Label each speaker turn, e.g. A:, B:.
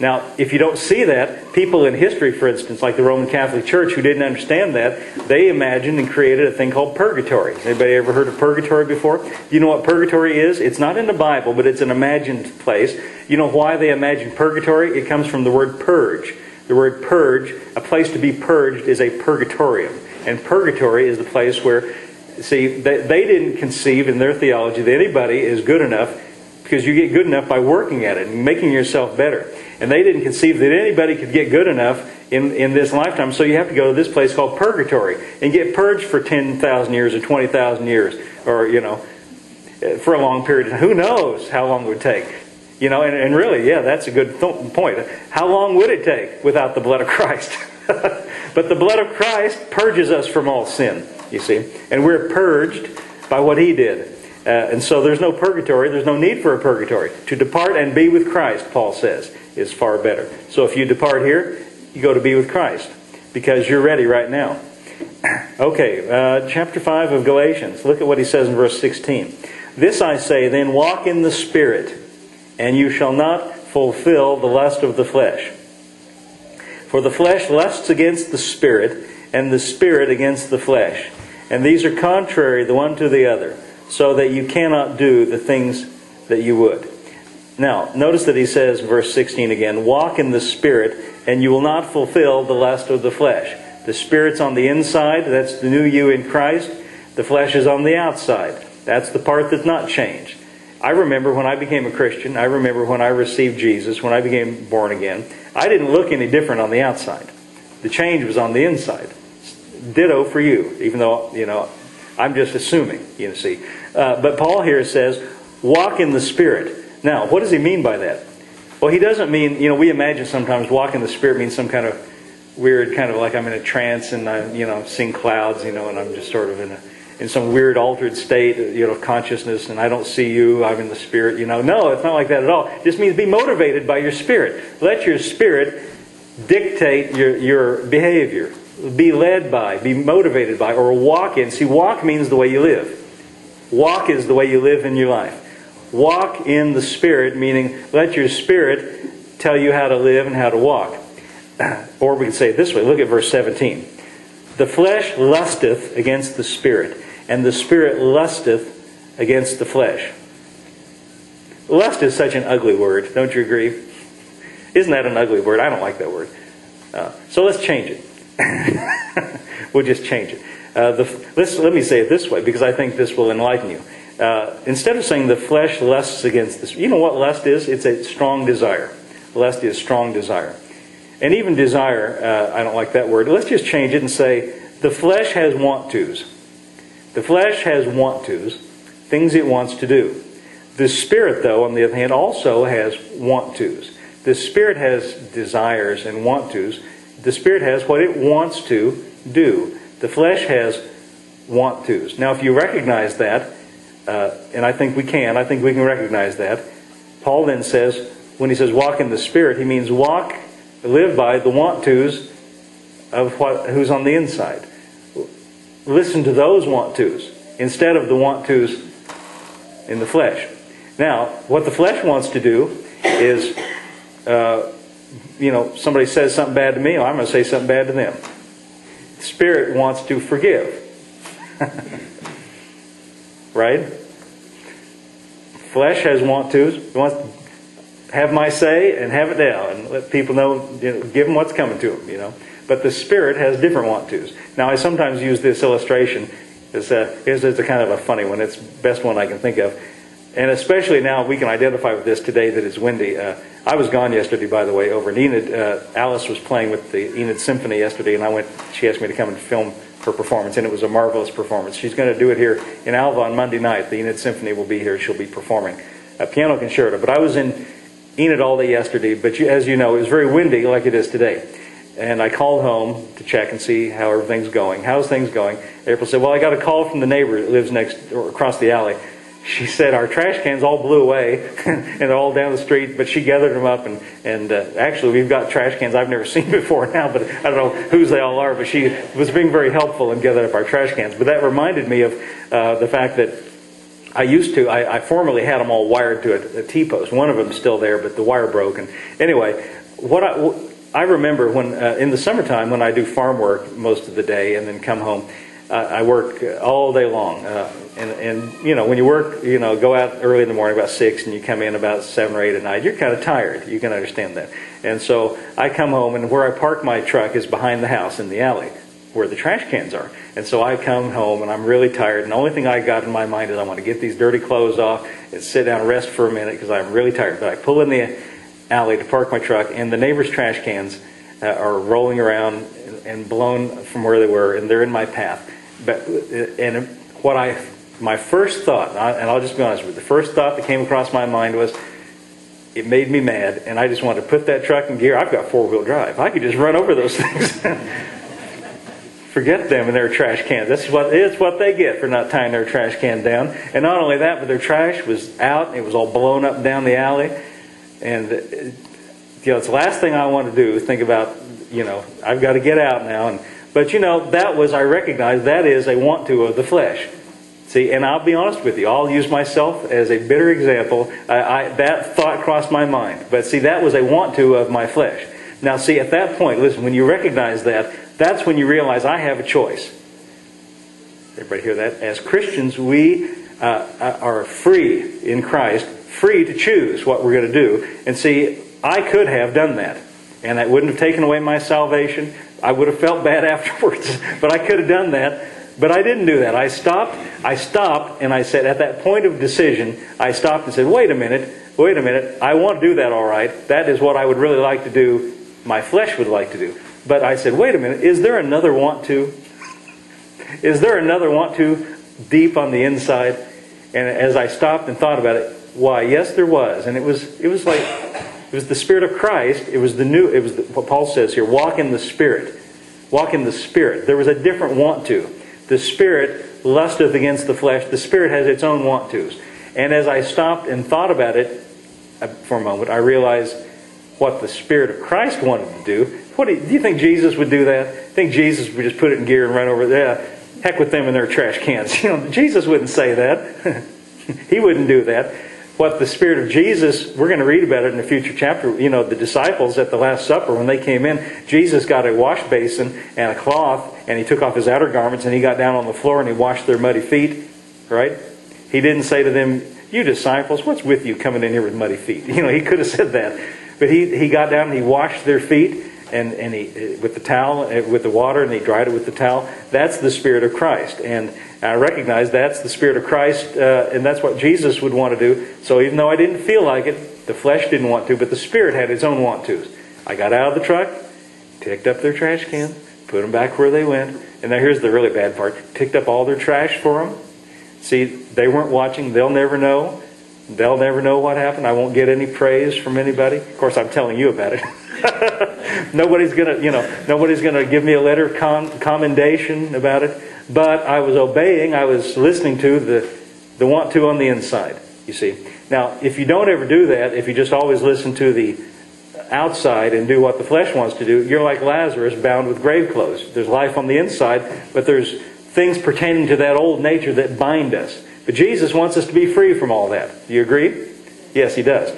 A: Now, if you don't see that, people in history, for instance, like the Roman Catholic Church, who didn't understand that, they imagined and created a thing called purgatory. Anybody ever heard of purgatory before? You know what purgatory is? It's not in the Bible, but it's an imagined place. You know why they imagined purgatory? It comes from the word purge. The word purge, a place to be purged, is a purgatorium. And purgatory is the place where, see, they didn't conceive in their theology that anybody is good enough, because you get good enough by working at it and making yourself better. And they didn't conceive that anybody could get good enough in this lifetime, so you have to go to this place called purgatory and get purged for 10,000 years or 20,000 years, or, for a long period of time. Who knows how long it would take? And really, yeah, that's a good point. How long would it take without the blood of Christ? But the blood of Christ purges us from all sin, you see. And we're purged by what He did. And so there's no purgatory. There's no need for a purgatory. To depart and be with Christ, Paul says, is far better. So if you depart here, you go to be with Christ, because you're ready right now. Okay, chapter 5 of Galatians. Look at what he says in verse 16. This I say, then walk in the Spirit, and you shall not fulfill the lust of the flesh. For the flesh lusts against the Spirit, and the Spirit against the flesh. And these are contrary the one to the other, so that you cannot do the things that you would. Now, notice that he says, verse 16 again, walk in the Spirit, and you will not fulfill the lust of the flesh. The Spirit's on the inside, that's the new you in Christ. The flesh is on the outside. That's the part that's not changed. I remember when I became a Christian, I remember when I received Jesus, when I became born again, I didn't look any different on the outside. The change was on the inside. Ditto for you, even though, I'm just assuming, you see. But Paul here says, walk in the Spirit. Now, what does he mean by that? Well, he doesn't mean, we imagine sometimes walk in the Spirit means some kind of weird, kind of like I'm in a trance and I'm, seeing clouds, and I'm just sort of in some weird altered state, of consciousness, and I don't see you, I'm in the Spirit, No, it's not like that at all. It just means be motivated by your Spirit. Let your Spirit dictate your behavior. Be led by, be motivated by, or walk in. See, walk means the way you live. Walk is the way you live in your life. Walk in the Spirit, meaning let your Spirit tell you how to live and how to walk. Or we can say it this way. Look at verse 17. The flesh lusteth against the Spirit, and the Spirit lusteth against the flesh. Lust is such an ugly word, don't you agree? Isn't that an ugly word? I don't like that word. So let's change it. We'll just change it. Let me say it this way, because I think this will enlighten you. Instead of saying the flesh lusts against this, you know what lust is? It's a strong desire. Lust is strong desire. And even desire, I don't like that word. Let's just change it and say the flesh has want-tos. The flesh has want-tos, things it wants to do. The Spirit, though, on the other hand, also has want-tos. The Spirit has desires and want-tos. The Spirit has what it wants to do. The flesh has want-tos. Now, if you recognize that, and I think we can recognize that, Paul then says, when he says walk in the Spirit, he means live by the want-tos of who's on the inside. Listen to those want-tos instead of the want-tos in the flesh. Now, what the flesh wants to do is, somebody says something bad to me, I'm going to say something bad to them. The Spirit wants to forgive. Right? Flesh has want-tos. It wants to have my say and have it down and let people know, give them what's coming to them, But the Spirit has different want-tos. Now, I sometimes use this illustration. It's a kind of a funny one. It's the best one I can think of. And especially now we can identify with this today that it's windy. I was gone yesterday, by the way, over in Enid. Alice was playing with the Enid Symphony yesterday, and she asked me to come and film her performance, and it was a marvelous performance. She's going to do it here in Alva on Monday night. The Enid Symphony will be here. She'll be performing a piano concerto. But I was in Enid all day yesterday, but as you know, it was very windy like it is today. And I called home to check and see how everything's going. How's things going? April said, well, I got a call from the neighbor that lives across the alley. She said our trash cans all blew away and they're all down the street, but she gathered them up and actually we've got trash cans I've never seen before now, but I don't know whose they all are, but she was being very helpful in gathering up our trash cans. But that reminded me of the fact that I formerly had them all wired to a T-post. One of them is still there, but the wire broke. And anyway, I remember when in the summertime when I do farm work most of the day and then come home, I work all day long. And you know, when you work, you know, go out early in the morning about 6 and you come in about 7 or 8 at night, you're kind of tired. You can understand that. And so I come home, and where I park my truck is behind the house in the alley where the trash cans are. And so I come home and I'm really tired, and the only thing I got in my mind is I want to get these dirty clothes off and sit down and rest for a minute because I'm really tired. But I pull in the alley to park my truck, and the neighbor's trash cans are rolling around and blown from where they were, and they're in my path. But my first thought, and I'll just be honest with you, the first thought that came across my mind was, it made me mad, and I just wanted to put that truck in gear. I've got four-wheel drive. I could just run over those things. Forget them and their trash cans. It's what they get for not tying their trash can down. And not only that, but their trash was out. It was all blown up down the alley. And you know, it's the last thing I want to do is think about, you know, I've got to get out now. But you know, I recognize that is a want to of the flesh. See, and I'll be honest with you, I'll use myself as a bitter example. That thought crossed my mind. But see, that was a want to of my flesh. Now see, at that point, listen, when you recognize that, that's when you realize I have a choice. Everybody hear that? As Christians, we are free in Christ, free to choose what we're going to do. And see, I could have done that. And that wouldn't have taken away my salvation. I would have felt bad afterwards. But I could have done that. But I didn't do that. I stopped, and I said, at that point of decision, I stopped and said, wait a minute, I want to do that all right. That is what I would really like to do, my flesh would like to do. But I said, wait a minute, is there another want to? Is there another want to deep on the inside? And as I stopped and thought about it, why, yes there was. And it was the Spirit of Christ. It was what Paul says here, walk in the Spirit. Walk in the Spirit. There was a different want to. The Spirit lusteth against the flesh. The Spirit has its own want tos. And as I stopped and thought about it for a moment, I realized what the Spirit of Christ wanted to do. Do you think Jesus would do that? I think Jesus would just put it in gear and run over there. Heck with them and their trash cans. You know, Jesus wouldn't say that. He wouldn't do that. What the Spirit of Jesus, we're going to read about it in a future chapter. You know, the disciples at the Last Supper, when they came in, Jesus got a wash basin and a cloth, and he took off his outer garments, and he got down on the floor and he washed their muddy feet. Right? He didn't say to them, you disciples, what's with you coming in here with muddy feet? You know, he could have said that. But he got down and he washed their feet. And he, with the towel, with the water, and he dried it with the towel. That's the Spirit of Christ. And I recognize that's the Spirit of Christ, and that's what Jesus would want to do. So even though I didn't feel like it, the flesh didn't want to, but the Spirit had its own want tos. I got out of the truck, picked up their trash can, put them back where they went. And now here's the really bad part. Picked up all their trash for them. See, they weren't watching. They'll never know. They'll never know what happened. I won't get any praise from anybody. Of course, I'm telling you about it. Nobody's gonna give me a letter of commendation about it. But I was obeying. I was listening to the want to on the inside. You see. Now, if you don't ever do that, if you just always listen to the outside and do what the flesh wants to do, you're like Lazarus, bound with grave clothes. There's life on the inside, but there's things pertaining to that old nature that bind us. But Jesus wants us to be free from all that. Do you agree? Yes, He does.